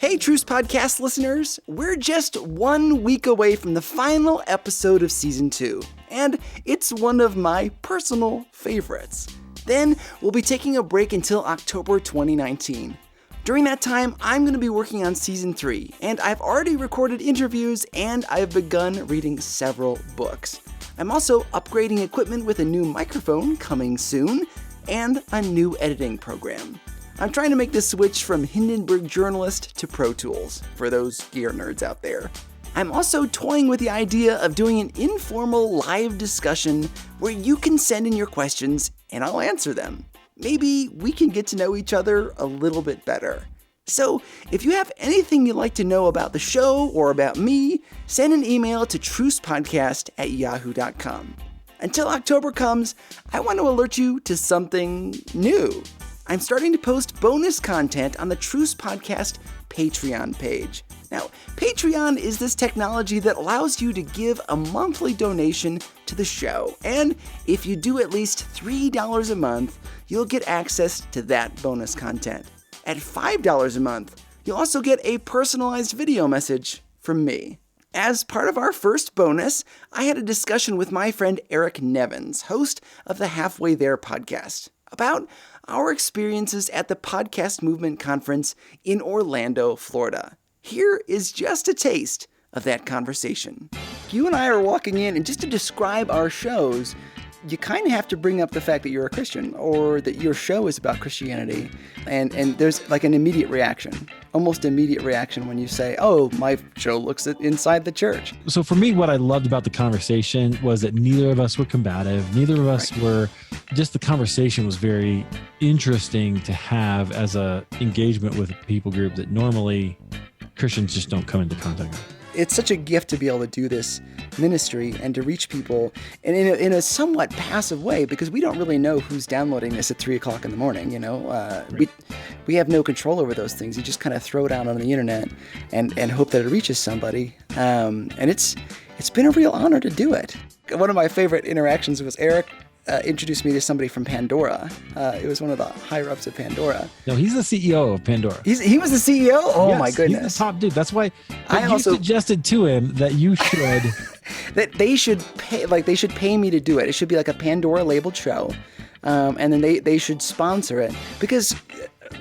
Hey, Truce Podcast listeners! We're just 1 week away from the final episode of Season 2, and it's one of my personal favorites. Then, we'll be taking a break until October 2019. During that time, I'm going to be working on Season 3, and I've already recorded interviews and I've begun reading several books. I'm also upgrading equipment with a new microphone coming soon, and a new editing program. I'm trying to make the switch from Hindenburg Journalist to Pro Tools, for those gear nerds out there. I'm also toying with the idea of doing an informal live discussion where you can send in your questions and I'll answer them. Maybe we can get to know each other a little bit better. So, if you have anything you'd like to know about the show or about me, send an email to trucepodcast@yahoo.com. Until October comes, I want to alert you to something new. I'm starting to post bonus content on the Truce Podcast Patreon page. Now, Patreon is this technology that allows you to give a monthly donation to the show, and if you do at least $3 a month, you'll get access to that bonus content. At $5 a month, you'll also get a personalized video message from me. As part of our first bonus, I had a discussion with my friend Eric Nevins, host of the Halfway There podcast, about our experiences at the Podcast Movement Conference in Orlando, Florida. Here is just a taste of that conversation. You and I are walking in, and just to describe our shows, you kind of have to bring up the fact that you're a Christian or that your show is about Christianity. And there's like an immediate reaction, almost immediate reaction when you say, oh, my show looks at inside the church. So for me, what I loved about the conversation was that neither of us were combative. Neither of us were, just the conversation was very interesting to have as a engagement with a people group that normally Christians just don't come into contact with. It's such a gift to be able to do this ministry and to reach people in a somewhat passive way, because we don't really know who's downloading this at 3 o'clock in the morning. You know, right. we have no control over those things. You just kind of throw it out on the internet and hope that it reaches somebody. And it's been a real honor to do it. One of my favorite interactions was Eric introduced me to somebody from Pandora. It was one of the higher ups at Pandora. No, he's the CEO of Pandora. He was the CEO? Oh, yes, my goodness. He's the top dude. That's why you suggested to him that you should... that they should pay me to do it. It should be like a Pandora labeled show. And then they should sponsor it. Because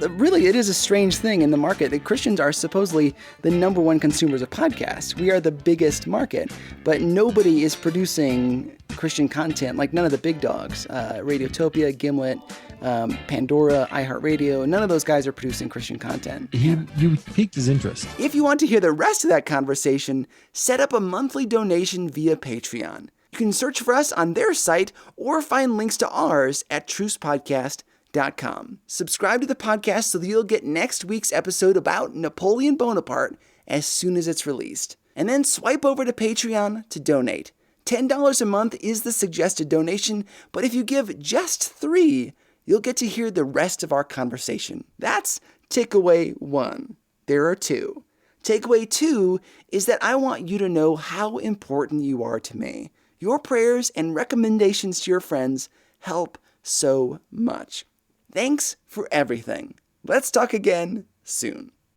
really, it is a strange thing in the market that Christians are supposedly the number one consumers of podcasts. We are the biggest market, but nobody is producing Christian content, like none of the big dogs. Radiotopia, Gimlet, Pandora, iHeartRadio, none of those guys are producing Christian content. You piqued his interest. If you want to hear the rest of that conversation, set up a monthly donation via Patreon. You can search for us on their site or find links to ours at trucepodcast.com. Subscribe to the podcast so that you'll get next week's episode about Napoleon Bonaparte as soon as it's released. And then swipe over to Patreon to donate. $10 a month is the suggested donation, but if you give just $3, you'll get to hear the rest of our conversation. That's takeaway 1. There are 2. Takeaway 2 is that I want you to know how important you are to me. Your prayers and recommendations to your friends help so much. Thanks for everything. Let's talk again soon.